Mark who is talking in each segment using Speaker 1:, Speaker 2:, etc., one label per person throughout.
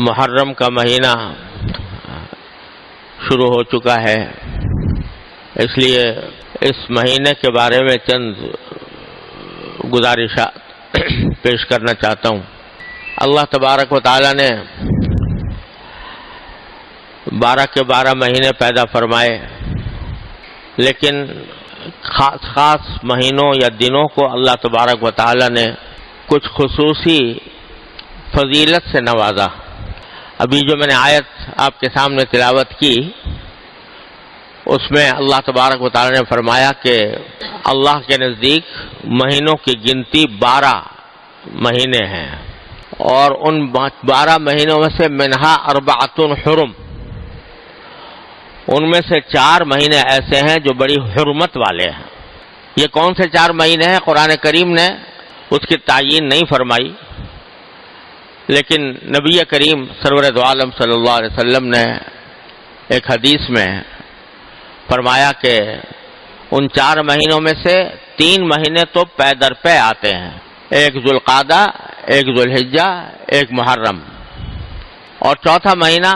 Speaker 1: محرم کا مہینہ شروع ہو چکا ہے، اس لیے اس مہینے کے بارے میں چند گزارشات پیش کرنا چاہتا ہوں۔ اللہ تبارک و تعالی نے 12 کے 12 مہینے پیدا فرمائے، لیکن خاص مہینوں یا دنوں کو اللہ تبارک و تعالی نے کچھ خصوصی فضیلت سے نوازا۔ ابھی جو میں نے آیت آپ کے سامنے تلاوت کی، اس میں اللہ تبارک و تعالی نے فرمایا کہ اللہ کے نزدیک مہینوں کی گنتی 12 مہینے ہیں، اور ان 12 مہینوں میں سے منہا 4 حرم، ان میں سے 4 مہینے ایسے ہیں جو بڑی حرمت والے ہیں۔ یہ کون سے 4 مہینے ہیں؟ قرآن کریم نے اس کی تعیین نہیں فرمائی، لیکن نبی کریم سرور دو عالم صلی اللہ علیہ وسلم نے ایک حدیث میں فرمایا کہ ان 4 مہینوں میں سے 3 مہینے تو پے در پے آتے ہیں، ایک ذوالقعدہ، ایک ذوالحجہ، ایک محرم، اور چوتھا مہینہ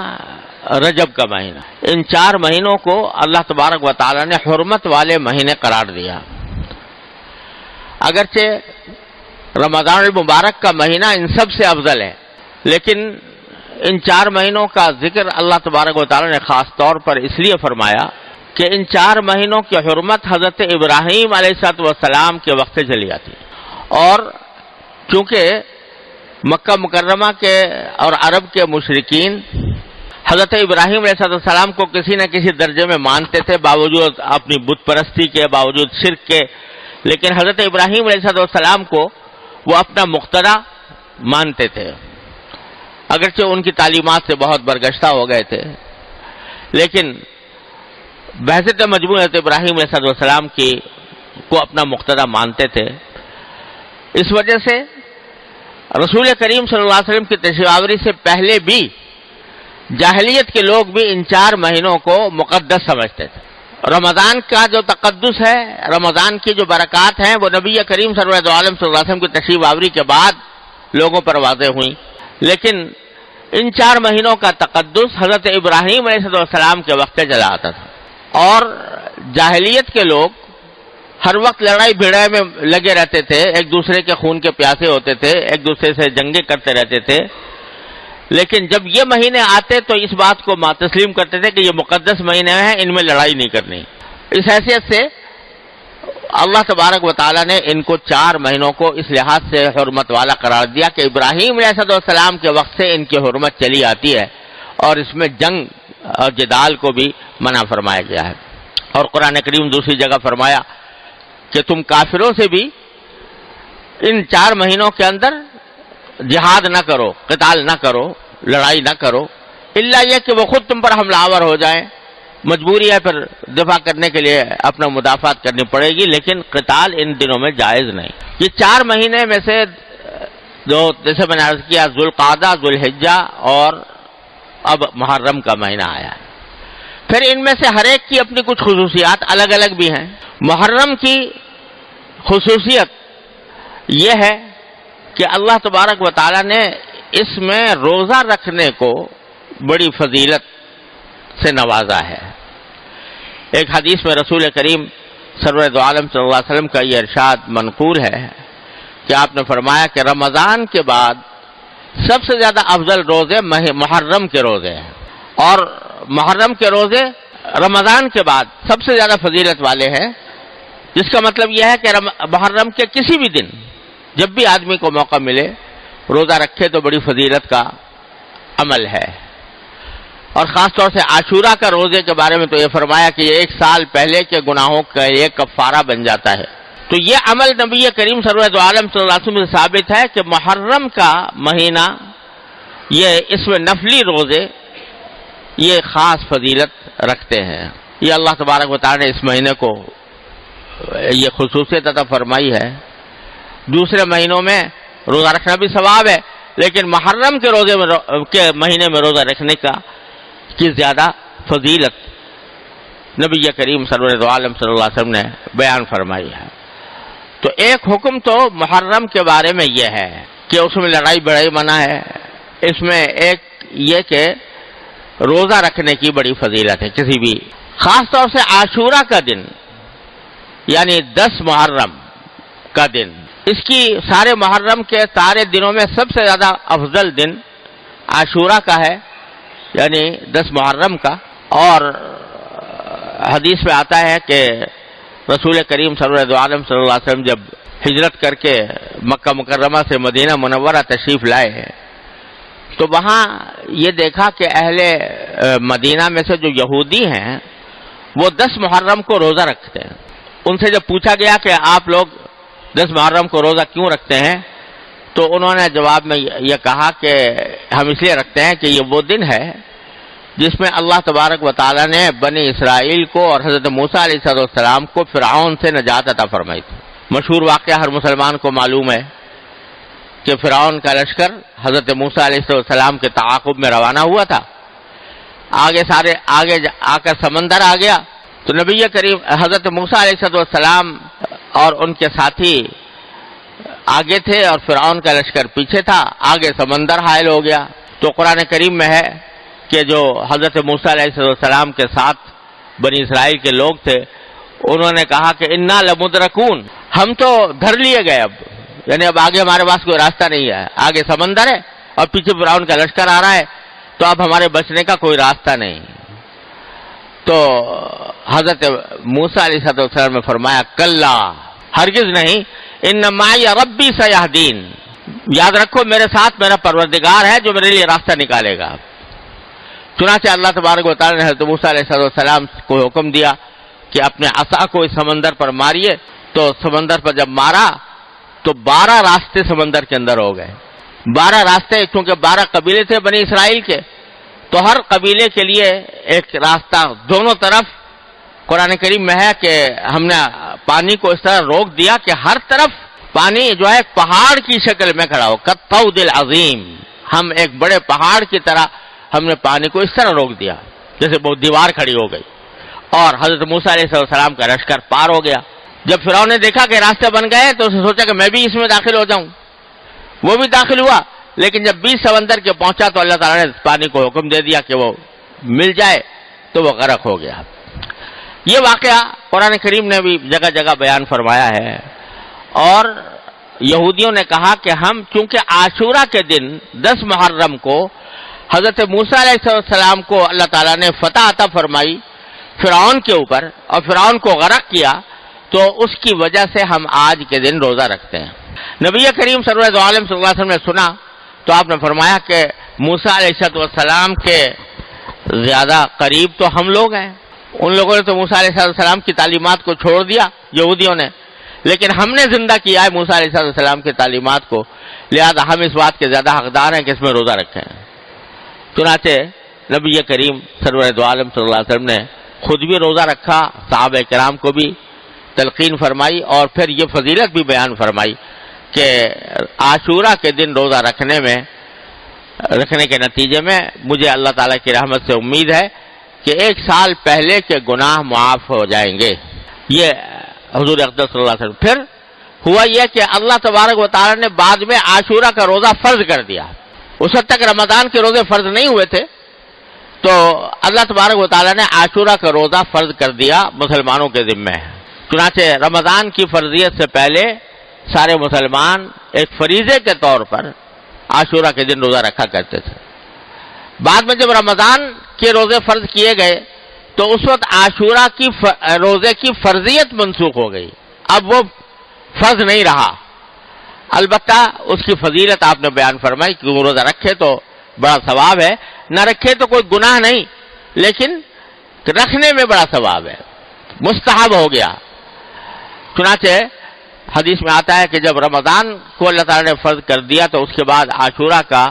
Speaker 1: رجب کا مہینہ۔ ان 4 مہینوں کو اللہ تبارک و تعالی نے حرمت والے مہینے قرار دیا۔ اگرچہ رمضان المبارک کا مہینہ ان سب سے افضل ہے، لیکن ان 4 مہینوں کا ذکر اللہ تبارک و تعالی نے خاص طور پر اس لیے فرمایا کہ ان 4 مہینوں کی حرمت حضرت ابراہیم علیہ السلام کے وقت سے چلی آتی، اور چونکہ مکہ مکرمہ کے اور عرب کے مشرکین حضرت ابراہیم علیہ السلام کو کسی نہ کسی درجے میں مانتے تھے، باوجود اپنی بت پرستی کے، باوجود شرک کے، لیکن حضرت ابراہیم علیہ السلام کو وہ اپنا مقتدی مانتے تھے، اگرچہ ان کی تعلیمات سے بہت برگشتہ ہو گئے تھے، لیکن بحثیت مجموع حضرت ابراہیم علیہ السلام کی کو اپنا مقتدی مانتے تھے۔ اس وجہ سے رسول کریم صلی اللہ علیہ وسلم کی تشریف آوری سے پہلے بھی جاہلیت کے لوگ بھی ان 4 مہینوں کو مقدس سمجھتے تھے۔ رمضان کا جو تقدس ہے، رمضان کی جو برکات ہیں، وہ نبی کریم صلی اللہ علیہ وسلم کی تشریف آوری کے بعد لوگوں پر واضح ہوئیں، لیکن ان 4 مہینوں کا تقدس حضرت ابراہیم علیہ السلام کے وقت چلا آتا تھا، اور جاہلیت کے لوگ ہر وقت لڑائی بھیڑائی میں لگے رہتے تھے، ایک دوسرے کے خون کے پیاسے ہوتے تھے، ایک دوسرے سے جنگیں کرتے رہتے تھے، لیکن جب یہ مہینے آتے تو اس بات کو تسلیم کرتے تھے کہ یہ مقدس مہینے ہیں، ان میں لڑائی نہیں کرنی۔ اس حیثیت سے اللہ تبارک و تعالیٰ نے ان کو 4 مہینوں کو اس لحاظ سے حرمت والا قرار دیا کہ ابراہیم علیہ السلام کے وقت سے ان کی حرمت چلی آتی ہے، اور اس میں جنگ اور جدال کو بھی منع فرمایا گیا ہے۔ اور قرآن کریم دوسری جگہ فرمایا کہ تم کافروں سے بھی ان 4 مہینوں کے اندر جہاد نہ کرو، قتال نہ کرو، لڑائی نہ کرو، الا یہ کہ وہ خود تم پر حملہ آور ہو جائیں، مجبوری ہے پھر دفاع کرنے کے لیے اپنا مدافعت کرنی پڑے گی، لیکن قتال ان دنوں میں جائز نہیں۔ یہ 4 مہینے میں سے جو جیسے میں نے عرض کیا ذوالقعدہ، ذوالحجہ اور اب محرم کا مہینہ آیا ہے۔ پھر ان میں سے ہر ایک کی اپنی کچھ خصوصیات الگ الگ بھی ہیں۔ محرم کی خصوصیت یہ ہے کہ اللہ تبارک و تعالی نے اس میں روزہ رکھنے کو بڑی فضیلت سے نوازا ہے۔ ایک حدیث میں رسول کریم سرور دو عالم صلی اللہ علیہ وسلم کا یہ ارشاد منقول ہے کہ آپ نے فرمایا کہ رمضان کے بعد سب سے زیادہ افضل روزے محرم کے روزے ہیں، اور محرم کے روزے رمضان کے بعد سب سے زیادہ فضیلت والے ہیں، جس کا مطلب یہ ہے کہ محرم کے کسی بھی دن جب بھی آدمی کو موقع ملے روزہ رکھے تو بڑی فضیلت کا عمل ہے۔ اور خاص طور سے عاشورہ کا روزے کے بارے میں تو یہ فرمایا کہ یہ 1 سال پہلے کے گناہوں کا یہ کفارہ بن جاتا ہے۔ تو یہ عمل نبی کریم صلی اللہ علیہ وسلم سے ثابت ہے کہ محرم کا مہینہ یہ اس میں نفلی روزے یہ خاص فضیلت رکھتے ہیں۔ یہ اللہ تبارک و تعالی نے اس مہینے کو یہ خصوصیت عطا فرمائی ہے۔ دوسرے مہینوں میں روزہ رکھنا بھی ثواب ہے، لیکن محرم کے روزے میں کے مہینے میں روزہ رکھنے کی زیادہ فضیلت نبی کریم صلی اللہ علیہ وسلم نے بیان فرمائی ہے۔ تو ایک حکم تو محرم کے بارے میں یہ ہے کہ اس میں لڑائی بڑائی منع ہے، اس میں ایک یہ کہ روزہ رکھنے کی بڑی فضیلت ہے کسی بھی، خاص طور سے عاشورہ کا دن یعنی 10 محرم کا دن، اس کی سارے محرم کے سارے دنوں میں سب سے زیادہ افضل دن عاشورہ کا ہے، یعنی 10 محرم کا۔ اور حدیث میں آتا ہے کہ رسول کریم صلی اللہ علیہ وسلم جب ہجرت کر کے مکہ مکرمہ سے مدینہ منورہ تشریف لائے ہیں تو وہاں یہ دیکھا کہ اہل مدینہ میں سے جو یہودی ہیں وہ 10 محرم کو روزہ رکھتے ہیں۔ ان سے جب پوچھا گیا کہ آپ لوگ 10 محرم کو روزہ کیوں رکھتے ہیں تو انہوں نے جواب میں یہ کہا کہ ہم اس لیے رکھتے ہیں کہ یہ وہ دن ہے جس میں اللہ تبارک و تعالیٰ نے بنی اسرائیل کو اور حضرت موسیٰ علیہ السلام کو فرعون سے نجات عطا فرمائی تھی۔ مشہور واقعہ ہر مسلمان کو معلوم ہے کہ فرعون کا لشکر حضرت موسیٰ علیہ السلام کے تعاقب میں روانہ ہوا تھا، آگے آ کر سمندر آ گیا تو نبی کریم حضرت موسیٰ علیہ السلام اور ان کے ساتھی آگے تھے اور فرعون کا لشکر پیچھے تھا، آگے سمندر حائل ہو گیا۔ تو قرآن کریم میں ہے کہ جو حضرت موسیٰ علیہ السلام کے ساتھ بنی اسرائیل کے لوگ تھے انہوں نے کہا کہ انا لمدرکون، ہم تو دھر لیے گئے، اب یعنی اب آگے ہمارے پاس کوئی راستہ نہیں ہے، آگے سمندر ہے اور پیچھے فرعون کا لشکر آ رہا ہے، تو اب ہمارے بچنے کا کوئی راستہ نہیں۔ تو حضرت موسیٰ علیہ السلام نے فرمایا کلا، ہرگز نہیں، ان معی ربی سیہدین، یاد رکھو میرے ساتھ میرا پروردگار ہے جو میرے لیے راستہ نکالے گا۔ چنانچہ اللہ تبارک و تعالیٰ نے حضرت موسیٰ علیہ السلام کو حکم دیا کہ اپنے عصا کو اس سمندر پر ماریے، تو سمندر پر جب مارا تو 12 راستے سمندر کے اندر ہو گئے۔ 12 راستے، چونکہ 12 قبیلے تھے بنی اسرائیل کے، تو ہر قبیلے کے لیے ایک راستہ دونوں طرف۔ قرآن کریم میں ہے کہ ہم نے پانی کو اس طرح روک دیا کہ ہر طرف پانی جو ہے پہاڑ کی شکل میں کھڑا ہو، کالطود العظیم، ہم ایک بڑے پہاڑ کی طرح ہم نے پانی کو اس طرح روک دیا جیسے وہ دیوار کھڑی ہو گئی، اور حضرت موسیٰ علیہ السلام کا لشکر پار ہو گیا۔ جب فرعون نے دیکھا کہ راستے بن گئے تو اس نے سوچا کہ میں بھی اس میں داخل ہو جاؤں، وہ بھی داخل ہوا، لیکن جب بیچ سمندر کے پہنچا تو اللہ تعالیٰ نے پانی کو حکم دے دیا کہ وہ مل جائے، تو وہ غرق ہو گیا۔ یہ واقعہ قرآن کریم نے بھی جگہ جگہ بیان فرمایا ہے۔ اور یہودیوں نے کہا کہ ہم چونکہ عاشورہ کے دن 10 محرم کو حضرت موسیٰ علیہ السلام کو اللہ تعالیٰ نے فتح عطا فرمائی فرعون کے اوپر اور فرعون کو غرق کیا، تو اس کی وجہ سے ہم آج کے دن روزہ رکھتے ہیں۔ نبی کریم صلی اللہ علیہ وسلم نے سنا تو آپ نے فرمایا کہ موسیٰ علیہ السلام کے زیادہ قریب تو ہم لوگ ہیں، ان لوگوں نے تو موسیٰ علیہ السلام کی تعلیمات کو چھوڑ دیا یہودیوں نے، لیکن ہم نے زندہ کیا ہے موسیٰ علیہ السلام کی تعلیمات کو، لہذا ہم اس بات کے زیادہ حقدار ہیں کہ اس میں روزہ رکھیں۔ چنانچہ نبی کریم سرور دو عالم صلی اللہ علیہ وسلم نے خود بھی روزہ رکھا، صحابہ کرام کو بھی تلقین فرمائی، اور پھر یہ فضیلت بھی بیان فرمائی کہ عاشورہ کے دن روزہ رکھنے کے نتیجے میں مجھے اللہ تعالیٰ کی رحمت سے امید ہے کہ 1 سال پہلے کے گناہ معاف ہو جائیں گے۔ یہ حضور اقدس صلی اللہ علیہ وسلم۔ پھر ہوا یہ کہ اللہ تبارک و تعالیٰ نے بعد میں عاشورہ کا روزہ فرض کر دیا۔ اس وقت تک رمضان کے روزے فرض نہیں ہوئے تھے، تو اللہ تبارک و تعالیٰ نے عاشورہ کا روزہ فرض کر دیا مسلمانوں کے ذمہ ہے۔ چنانچہ رمضان کی فرضیت سے پہلے سارے مسلمان ایک فریضے کے طور پر عاشورہ کے دن روزہ رکھا کرتے تھے۔ بعد میں جب رمضان کے روزے فرض کیے گئے تو اس وقت عاشورہ کی روزے کی فرضیت منسوخ ہو گئی، اب وہ فرض نہیں رہا۔ البتہ اس کی فضیلت آپ نے بیان فرمائی کہ وہ روزہ رکھے تو بڑا ثواب ہے، نہ رکھے تو کوئی گناہ نہیں، لیکن رکھنے میں بڑا ثواب ہے، مستحب ہو گیا۔ چنانچہ حدیث میں آتا ہے کہ جب رمضان کو اللہ تعالیٰ نے فرض کر دیا تو اس کے بعد عاشورہ کا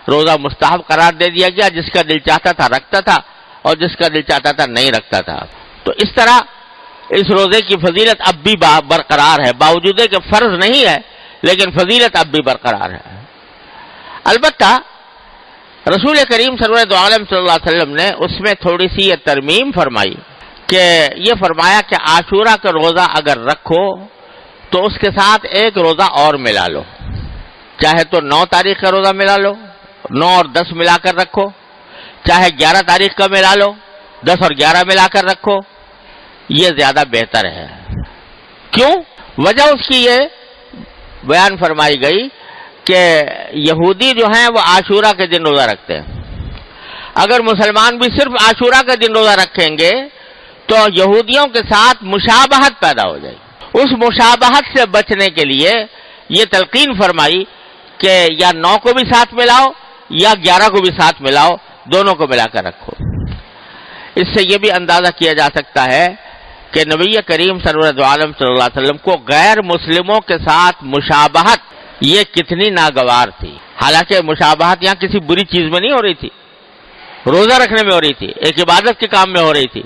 Speaker 1: روزہ مستحب قرار دے دیا گیا، جس کا دل چاہتا تھا رکھتا تھا اور جس کا دل چاہتا تھا نہیں رکھتا تھا۔ تو اس طرح اس روزے کی فضیلت اب بھی برقرار ہے، باوجود کہ فرض نہیں ہے لیکن فضیلت اب بھی برقرار ہے۔ البتہ رسول کریم صلی اللہ علیہ وسلم نے اس میں تھوڑی سی یہ ترمیم فرمائی کہ یہ فرمایا کہ عاشورہ کا روزہ اگر رکھو تو اس کے ساتھ ایک روزہ اور ملا لو، چاہے تو 9 تاریخ کا روزہ ملا لو، 9 اور 10 ملا کر رکھو، چاہے 11 تاریخ کا ملا لو، 10 اور 11 ملا کر رکھو، یہ زیادہ بہتر ہے۔ کیوں؟ وجہ اس کی یہ بیان فرمائی گئی کہ یہودی جو ہیں وہ عاشورہ کے دن روزہ رکھتے ہیں، اگر مسلمان بھی صرف عاشورہ کے دن روزہ رکھیں گے تو یہودیوں کے ساتھ مشابہت پیدا ہو جائے گی۔ اس مشابہت سے بچنے کے لیے یہ تلقین فرمائی کہ یا 9 کو بھی ساتھ ملاؤ یا 11 کو بھی ساتھ ملاؤ، دونوں کو ملا کر رکھو۔ اس سے یہ بھی اندازہ کیا جا سکتا ہے کہ نبی کریم سرور دو عالم صلی اللہ علیہ وسلم کو غیر مسلموں کے ساتھ مشابہت یہ کتنی ناگوار تھی۔ حالانکہ مشابہت یہاں کسی بری چیز میں نہیں ہو رہی تھی، روزہ رکھنے میں ہو رہی تھی، ایک عبادت کے کام میں ہو رہی تھی،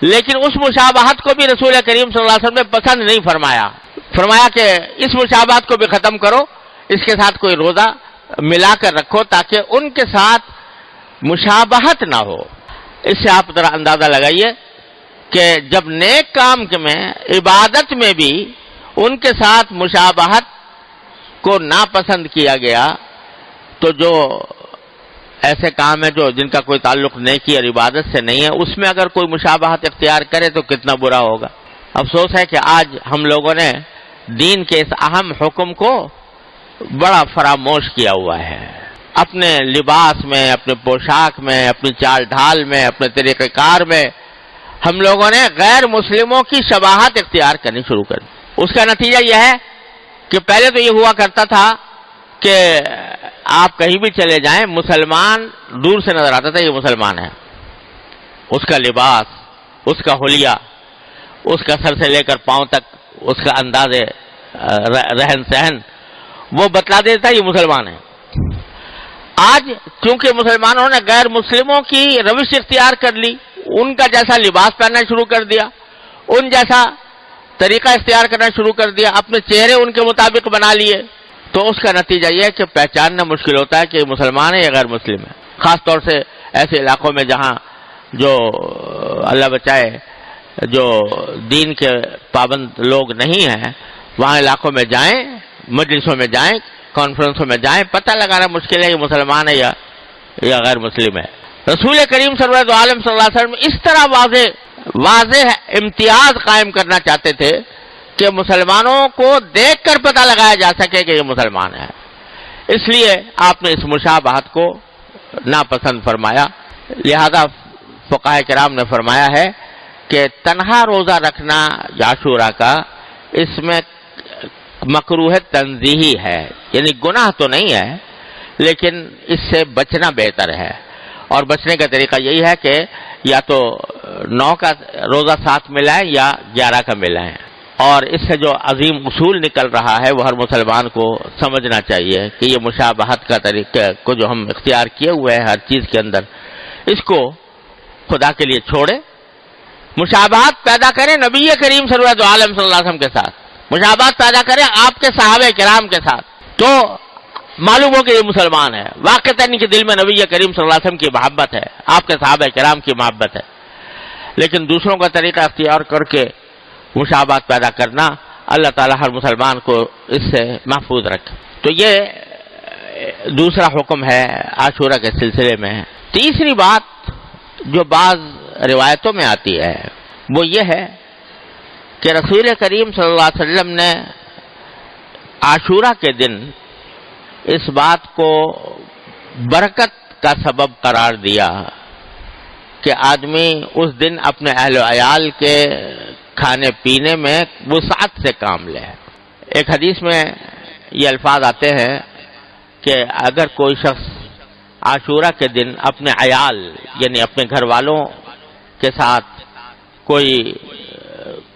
Speaker 1: لیکن اس مشابہت کو بھی رسول کریم صلی اللہ علیہ وسلم نے پسند نہیں فرمایا۔ فرمایا کہ اس مشابہت کو بھی ختم کرو، اس کے ساتھ کوئی روزہ ملا کر رکھو تاکہ ان کے ساتھ مشابہت نہ ہو۔ اس سے آپ ذرا اندازہ لگائیے کہ جب نیک کام میں عبادت میں بھی ان کے ساتھ مشابہت کو ناپسند کیا گیا تو جو ایسے کام ہیں جو جن کا کوئی تعلق نیکی اور عبادت سے نہیں ہے اس میں اگر کوئی مشابہت اختیار کرے تو کتنا برا ہوگا۔ افسوس ہے کہ آج ہم لوگوں نے دین کے اس اہم حکم کو بڑا فراموش کیا ہوا ہے۔ اپنے لباس میں، اپنے پوشاک میں، اپنی چال ڈھال میں، اپنے طریقہ کار میں ہم لوگوں نے غیر مسلموں کی شباہت اختیار کرنی شروع کر دی۔ اس کا نتیجہ یہ ہے کہ پہلے تو یہ ہوا کرتا تھا کہ آپ کہیں بھی چلے جائیں مسلمان دور سے نظر آتا تھا یہ مسلمان ہے، اس کا لباس، اس کا حلیہ، اس کا سر سے لے کر پاؤں تک اس کا انداز رہن سہن وہ بتلا دیتا یہ مسلمان ہے۔ آج چونکہ مسلمانوں نے غیر مسلموں کی روش اختیار کر لی، ان کا جیسا لباس پہننا شروع کر دیا، ان جیسا طریقہ اختیار کرنا شروع کر دیا، اپنے چہرے ان کے مطابق بنا لیے، تو اس کا نتیجہ یہ ہے کہ پہچاننا مشکل ہوتا ہے کہ یہ مسلمان ہے یا غیر مسلم ہے۔ خاص طور سے ایسے علاقوں میں جہاں جو اللہ بچائے جو دین کے پابند لوگ نہیں ہیں، وہاں علاقوں میں جائیں، مجلسوں میں جائیں، کانفرنسوں میں جائیں، پتہ لگانا مشکل ہے یہ مسلمان ہے یا غیر مسلم ہے۔ رسول کریم صلی اللہ علیہ وسلم اس طرح واضح امتیاز قائم کرنا چاہتے تھے کہ مسلمانوں کو دیکھ کر پتہ لگایا جا سکے کہ یہ مسلمان ہے، اس لیے آپ نے اس مشابہت کو ناپسند فرمایا۔ لہذا فقہاء کرام نے فرمایا ہے کہ تنہا روزہ رکھنا عاشورہ کا اس میں مکروہ تنزیہی ہے، یعنی گناہ تو نہیں ہے لیکن اس سے بچنا بہتر ہے، اور بچنے کا طریقہ یہی ہے کہ یا تو 9 کا روزہ ساتھ ملائیں یا 11 کا ملائیں، اور اس سے جو عظیم اصول نکل رہا ہے وہ ہر مسلمان کو سمجھنا چاہیے کہ یہ مشابہت کا طریقہ کو جو ہم اختیار کیے ہوئے ہیں ہر چیز کے اندر، اس کو خدا کے لیے چھوڑے، مشابہت پیدا کریں نبی کریم صلی اللہ علیہ وسلم کے ساتھ، مشابہت پیدا کریں آپ کے صحابہ کرام کے ساتھ، تو معلوم ہو کہ یہ مسلمان ہے، واقعتاً کے دل میں نبی کریم صلی اللہ علیہ وسلم کی محبت ہے، آپ کے صحابہ کرام کی محبت ہے، لیکن دوسروں کا طریقہ اختیار کر کے مشابہت پیدا کرنا اللہ تعالی ہر مسلمان کو اس سے محفوظ رکھے۔ تو یہ دوسرا حکم ہے عاشورہ کے سلسلے میں۔ تیسری بات جو بعض روایتوں میں آتی ہے وہ یہ ہے کہ رسول کریم صلی اللہ علیہ وسلم نے عاشورہ کے دن اس بات کو برکت کا سبب قرار دیا کہ آدمی اس دن اپنے اہل و عیال کے کھانے پینے میں وسعت سے کام لے۔ ایک حدیث میں یہ الفاظ آتے ہیں کہ اگر کوئی شخص عاشورہ کے دن اپنے عیال یعنی اپنے گھر والوں کے ساتھ کوئی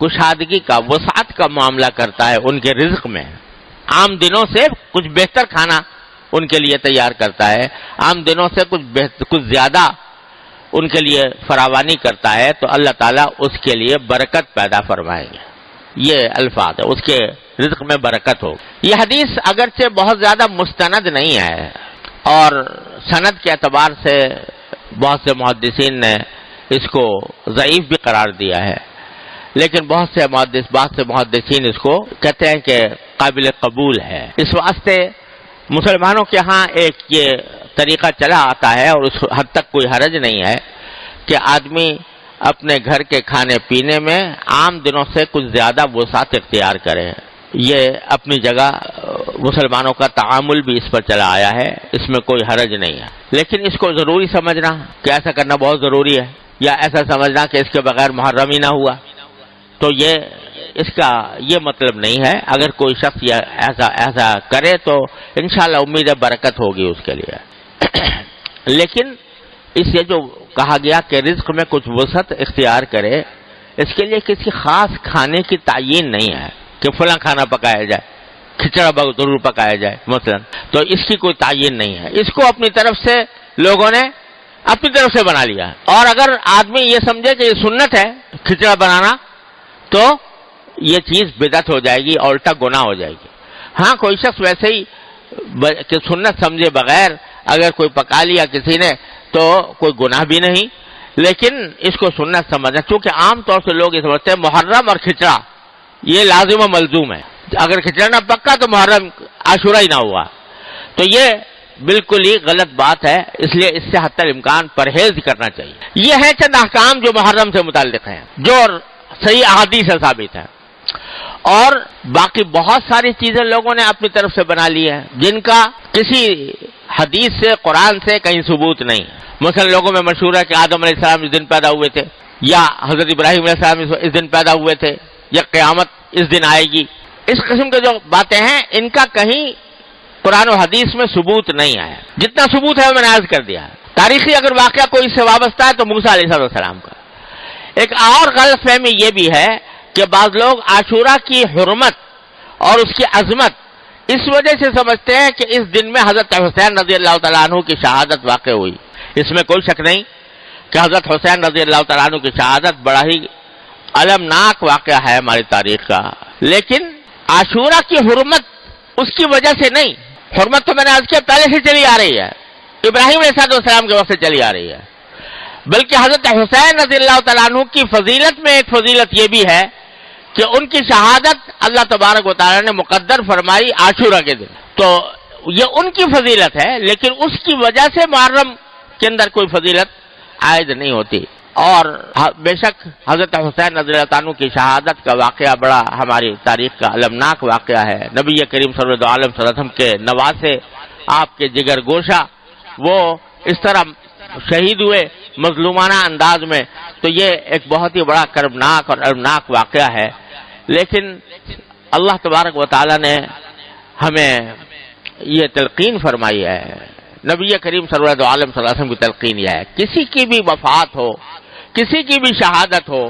Speaker 1: کشادگی کا، وسعت کا معاملہ کرتا ہے ان کے رزق میں، عام دنوں سے کچھ بہتر کھانا ان کے لیے تیار کرتا ہے، عام دنوں سے کچھ زیادہ ان کے لیے فراوانی کرتا ہے، تو اللہ تعالیٰ اس کے لیے برکت پیدا فرمائیں گے۔ یہ الفاظ ہے، اس کے رزق میں برکت ہو۔ یہ حدیث اگرچہ بہت زیادہ مستند نہیں ہے اور سند کے اعتبار سے بہت سے محدثین نے اس کو ضعیف بھی قرار دیا ہے، لیکن بہت سے محدثین اس کو کہتے ہیں کہ قابل قبول ہے۔ اس واسطے مسلمانوں کے ہاں ایک یہ طریقہ چلا آتا ہے اور اس حد تک کوئی حرج نہیں ہے کہ آدمی اپنے گھر کے کھانے پینے میں عام دنوں سے کچھ زیادہ وسعت اختیار کرے. یہ اپنی جگہ مسلمانوں کا تعامل بھی اس پر چلا آیا ہے، اس میں کوئی حرج نہیں ہے. لیکن اس کو ضروری سمجھنا کہ ایسا کرنا بہت ضروری ہے، یا ایسا سمجھنا کہ اس کے بغیر محرم ہی نہ ہوا، تو اس کا یہ مطلب نہیں ہے. اگر کوئی شخص ایسا کرے تو انشاءاللہ امید ہے برکت ہوگی اس کے لیے. لیکن اس یہ جو کہا گیا کہ رزق میں کچھ وسعت اختیار کرے، اس کے لیے کسی خاص کھانے کی تعین نہیں ہے کہ فلاں کھانا پکایا جائے، کھچڑا ضرور پکایا جائے مثلا، تو اس کی کوئی تعین نہیں ہے. اس کو اپنی طرف سے لوگوں نے اپنی طرف سے بنا لیا. اور اگر آدمی یہ سمجھے کہ یہ سنت ہے کھچڑا بنانا، تو یہ چیز بدعت ہو جائے گی اور الٹا گناہ ہو جائے گی. ہاں کوئی شخص ویسے ہی کہ سنت سمجھے بغیر اگر کوئی پکا لیا کسی نے تو کوئی گناہ بھی نہیں، لیکن اس کو سنت سمجھنا، کیونکہ عام طور سے لوگ یہ سمجھتے ہیں محرم اور کھچڑا یہ لازم و ملزوم ہے، اگر کھچڑا نہ پکا تو محرم عاشورہ ہی نہ ہوا. تو یہ بالکل ہی غلط بات ہے، اس لیے اس سے حتی الامکان پرہیز کرنا چاہیے. یہ ہے چند احکام جو محرم سے متعلق ہیں، جو صحیح احادیث سے ثابت ہے. اور باقی بہت ساری چیزیں لوگوں نے اپنی طرف سے بنا لی ہیں جن کا کسی حدیث سے قرآن سے کہیں ثبوت نہیں. مثلا لوگوں میں مشہور ہے کہ آدم علیہ السلام اس دن پیدا ہوئے تھے، یا حضرت ابراہیم علیہ السلام اس دن پیدا ہوئے تھے، یا قیامت اس دن آئے گی. اس قسم کے جو باتیں ہیں ان کا کہیں قرآن و حدیث میں ثبوت نہیں آیا. جتنا ثبوت ہے میں نے عرض کر دیا. تاریخی اگر واقعہ کوئی اس سے وابستہ ہے تو موسیٰ علیہ السلام کا. ایک اور غلط فہمی یہ بھی ہے کہ بعض لوگ عاشورہ کی حرمت اور اس کی عظمت اس وجہ سے سمجھتے ہیں کہ اس دن میں حضرت حسین رضی اللہ تعالیٰ عنہ کی شہادت واقع ہوئی. اس میں کوئی شک نہیں کہ حضرت حسین رضی اللہ تعالیٰ عنہ کی شہادت بڑا ہی المناک واقعہ ہے ہماری تاریخ کا. لیکن عاشورہ کی حرمت اس کی وجہ سے نہیں. حرمت تو میں نے عرض کیا پہلے سے چلی آ رہی ہے، ابراہیم علیہ السلام کے وقت سے چلی آ رہی ہے. بلکہ حضرت حسین رضی اللہ تعالیٰ عنہ کی فضیلت میں ایک فضیلت یہ بھی ہے کہ ان کی شہادت اللہ تبارک و تعالیٰ نے مقدر فرمائی عاشورہ کے دن. تو یہ ان کی فضیلت ہے، لیکن اس کی وجہ سے محرم کے اندر کوئی فضیلت عائد نہیں ہوتی. اور بے شک حضرت حسین رضی اللہ عنہ کی شہادت کا واقعہ بڑا ہماری تاریخ کا المناک واقعہ ہے. نبی کریم صلی اللہ علیہ وسلم کے نواسے، آپ کے جگر گوشہ، وہ اس طرح شہید ہوئے مظلومانہ انداز میں. تو یہ ایک بہت ہی بڑا کربناک اور المناک واقعہ ہے. لیکن اللہ تبارک و تعالیٰ نے ہمیں یہ تلقین فرمائی ہے، نبی کریم صلی اللہ علیہ وسلم کی تلقین یہ ہے، کسی کی بھی وفات ہو، کسی کی بھی شہادت ہو،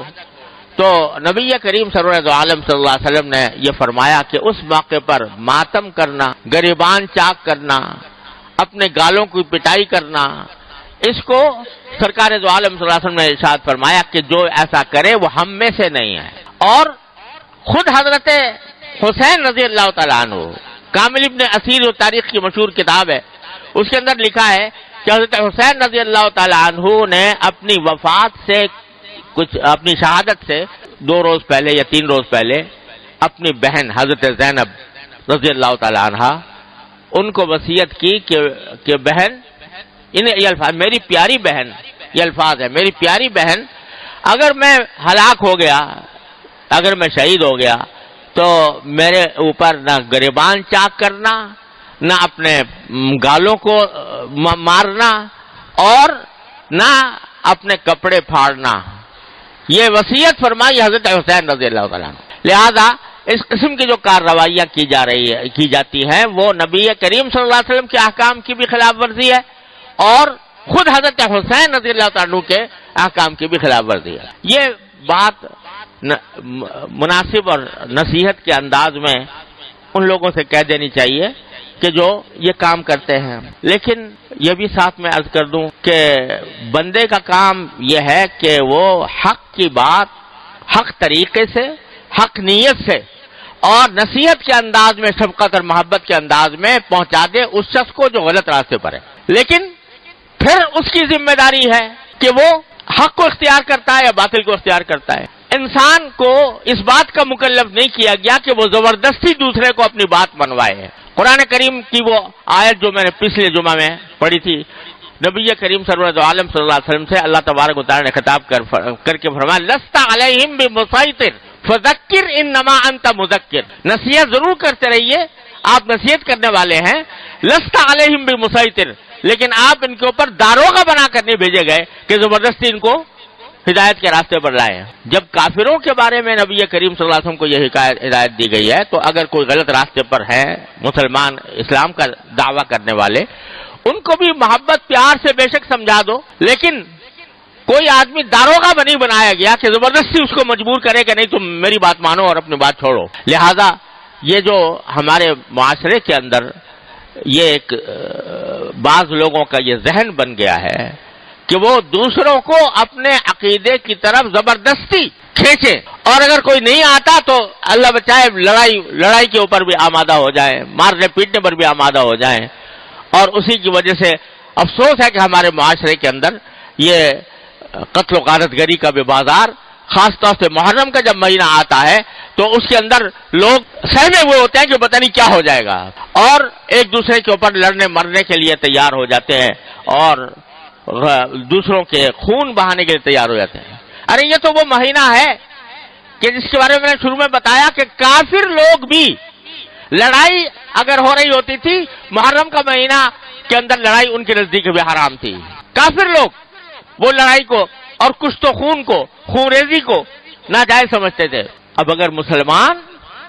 Speaker 1: تو نبی کریم صلی اللہ علیہ وسلم نے یہ فرمایا کہ اس موقع پر ماتم کرنا، گریبان چاک کرنا، اپنے گالوں کی پٹائی کرنا، اس کو سرکار دو عالم صلی اللہ علیہ وسلم نے ارشاد فرمایا کہ جو ایسا کرے وہ ہم میں سے نہیں ہے. اور خود حضرت حسین رضی اللہ تعالیٰ عنہ، کامل ابن اسیر جو تاریخ کی مشہور کتاب ہے، اس کے اندر لکھا ہے کہ حضرت حسین رضی اللہ تعالیٰ عنہ نے اپنی وفات سے اپنی شہادت سے 2 روز پہلے یا 3 روز پہلے اپنی بہن حضرت زینب رضی اللہ تعالیٰ عنہ ان کو وصیت کی کہ بہن، یہ الفاظ میری پیاری بہن، یہ الفاظ ہے میری پیاری بہن، اگر میں ہلاک ہو گیا، اگر میں شہید ہو گیا تو میرے اوپر نہ گریبان چاک کرنا، نہ اپنے گالوں کو مارنا، اور نہ اپنے کپڑے پھاڑنا. یہ وصیت فرمائی حضرت حسین رضی اللہ تعالیٰ عنہ. لہذا اس قسم کی جو کارروائیاں کی جاتی ہیں وہ نبی کریم صلی اللہ علیہ وسلم کے احکام کی بھی خلاف ورزی ہے اور خود حضرت حسین رضی اللہ تعالیٰ عنہ کے احکام کی بھی خلاف ورزی ہے. یہ بات مناسب اور نصیحت کے انداز میں ان لوگوں سے کہہ دینی چاہیے کہ جو یہ کام کرتے ہیں. لیکن یہ بھی ساتھ میں عرض کر دوں کہ بندے کا کام یہ ہے کہ وہ حق کی بات حق طریقے سے، حق نیت سے اور نصیحت کے انداز میں، شفقت اور محبت کے انداز میں پہنچا دے اس شخص کو جو غلط راستے پر ہے. لیکن پھر اس کی ذمہ داری ہے کہ وہ حق کو اختیار کرتا ہے یا باطل کو اختیار کرتا ہے. انسان کو اس بات کا مکلف نہیں کیا گیا کہ وہ زبردستی دوسرے کو اپنی بات منوائے. قرآن کریم کی وہ آیت جو میں نے پچھلے جمعہ میں پڑھی تھی، نبی کریم سرور عالم صلی اللہ علیہ وسلم سے اللہ تبارک و تعالی نے خطاب کر کے فرمایا لست علیہم بمسیطر فذکر انما انت مذکر، نصیحت ضرور کرتے رہیے، آپ نصیحت کرنے والے ہیں، لست علیہم بمسیطر، لیکن آپ ان کے اوپر داروغہ بنا کر نہیں بھیجے گئے کہ زبردستی ان کو ہدایت کے راستے پر لائے ہیں۔ جب کافروں کے بارے میں نبی کریم صلی اللہ علیہ وسلم کو یہ ہدایت دی گئی ہے، تو اگر کوئی غلط راستے پر ہے مسلمان، اسلام کا دعویٰ کرنے والے، ان کو بھی محبت پیار سے بے شک سمجھا دو، لیکن کوئی آدمی داروغہ نہیں بنایا گیا کہ زبردستی اس کو مجبور کرے کہ نہیں تم میری بات مانو اور اپنی بات چھوڑو۔ لہذا یہ جو ہمارے معاشرے کے اندر یہ ایک بعض لوگوں کا یہ ذہن بن گیا ہے کہ وہ دوسروں کو اپنے عقیدے کی طرف زبردستی کھینچے، اور اگر کوئی نہیں آتا تو اللہ بچائے لڑائی کے اوپر بھی آمادہ ہو جائیں، مارنے پیٹنے پر بھی آمادہ ہو جائیں، اور اسی کی وجہ سے افسوس ہے کہ ہمارے معاشرے کے اندر یہ قتل و غارت گری کا بھی بازار، خاص طور سے محرم کا جب مہینہ آتا ہے تو اس کے اندر لوگ سہمے ہوئے ہوتے ہیں کہ پتہ نہیں کیا ہو جائے گا، اور ایک دوسرے کے اوپر لڑنے مرنے کے لیے تیار ہو جاتے ہیں اور دوسروں کے خون بہانے کے لیے تیار ہو جاتے ہیں۔ ارے یہ تو وہ مہینہ ہے کہ جس کے بارے میں نے شروع میں بتایا کہ کافر لوگ بھی لڑائی اگر ہو رہی ہوتی تھی محرم کا مہینہ کے اندر، لڑائی ان کے نزدیک بھی حرام تھی۔ کافر لوگ وہ لڑائی کو اور کشت و خون کو، خون ریزی کو ناجائز سمجھتے تھے۔ اب اگر مسلمان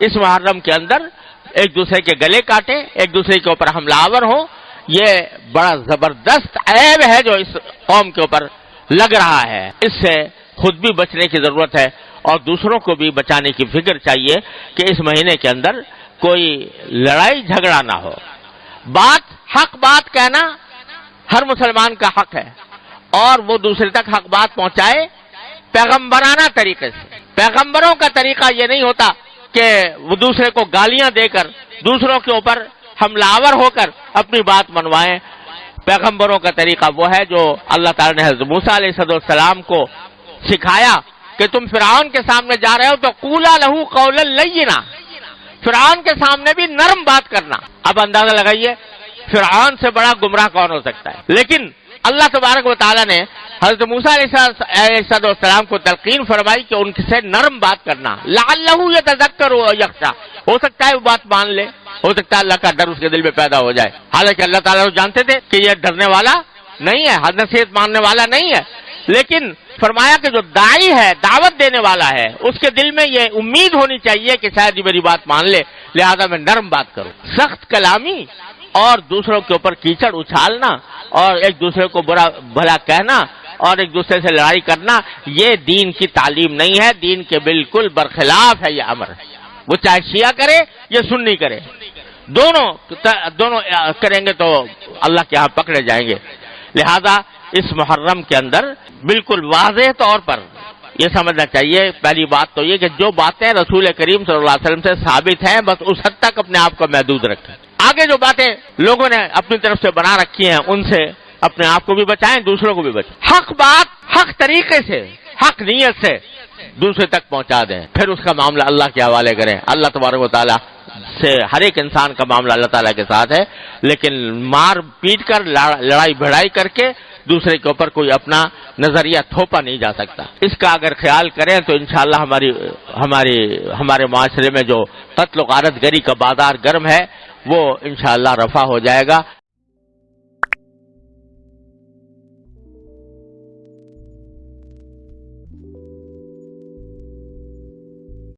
Speaker 1: اس محرم کے اندر ایک دوسرے کے گلے کاٹے، ایک دوسرے کے اوپر حملہ آور ہو، یہ بڑا زبردست عیب ہے جو اس قوم کے اوپر لگ رہا ہے۔ اس سے خود بھی بچنے کی ضرورت ہے اور دوسروں کو بھی بچانے کی فکر چاہیے کہ اس مہینے کے اندر کوئی لڑائی جھگڑا نہ ہو۔ حق بات کہنا ہر مسلمان کا حق ہے، اور وہ دوسرے تک حق بات پہنچائے پیغمبرانہ طریقے سے۔ پیغمبروں کا طریقہ یہ نہیں ہوتا کہ وہ دوسرے کو گالیاں دے کر، دوسروں کے اوپر حملہ آور ہو کر اپنی بات منوائیں۔ پیغمبروں کا طریقہ وہ ہے جو اللہ تعالی نے حضرت موسیٰ علیہ السلام کو سکھایا کہ تم فرعون کے سامنے جا رہے ہو تو قولا لہو قولا لینا، فرعون کے سامنے بھی نرم بات کرنا۔ اب اندازہ لگائیے فرعون سے بڑا گمراہ کون ہو سکتا ہے؟ لیکن اللہ تبارک و تعالیٰ نے حضرت موسیٰ علیہ السلام کو تلقین فرمائی کہ ان سے نرم بات کرنا، لعلہ یتذکر و یخشی، ہو سکتا ہے وہ بات مان لے، ہو سکتا ہے اللہ کا ڈر اس کے دل میں پیدا ہو جائے۔ حالانکہ اللہ تعالیٰ جانتے تھے کہ یہ ڈرنے والا نہیں ہے، حد نصیحت ماننے والا نہیں ہے، لیکن فرمایا کہ جو داعی ہے، دعوت دینے والا ہے، اس کے دل میں یہ امید ہونی چاہیے کہ شاید یہ میری بات مان لے، لہذا میں نرم بات کروں۔ سخت کلامی اور دوسروں کے اوپر کیچڑ اچھالنا اور ایک دوسرے کو برا بھلا کہنا اور ایک دوسرے سے لڑائی کرنا، یہ دین کی تعلیم نہیں ہے، دین کے بالکل برخلاف ہے یہ امر۔ وہ چاہے شیعہ کرے یا سنی کرے، دونوں کریں گے تو اللہ کے ہاں پکڑے جائیں گے۔ لہذا اس محرم کے اندر بالکل واضح طور پر یہ سمجھنا چاہیے، پہلی بات تو یہ کہ جو باتیں رسول کریم صلی اللہ علیہ وسلم سے ثابت ہیں بس اس حد تک اپنے آپ کو محدود رکھیں۔ آگے جو باتیں لوگوں نے اپنی طرف سے بنا رکھی ہیں ان سے اپنے آپ کو بھی بچائیں، دوسروں کو بھی بچائیں۔ حق بات حق طریقے سے، حق نیت سے دوسرے تک پہنچا دیں، پھر اس کا معاملہ اللہ کے حوالے کریں۔ اللہ تبارک و تعالیٰ سے ہر ایک انسان کا معاملہ اللہ تعالیٰ کے ساتھ ہے، لیکن مار پیٹ کر، لڑائی بھڑائی کر کے دوسرے کے اوپر کوئی اپنا نظریہ تھوپا نہیں جا سکتا۔ اس کا اگر خیال کریں تو انشاءاللہ ہمارے معاشرے میں جو قتل و غارت گری کا بازار گرم ہے وہ انشاءاللہ رفع ہو جائے گا۔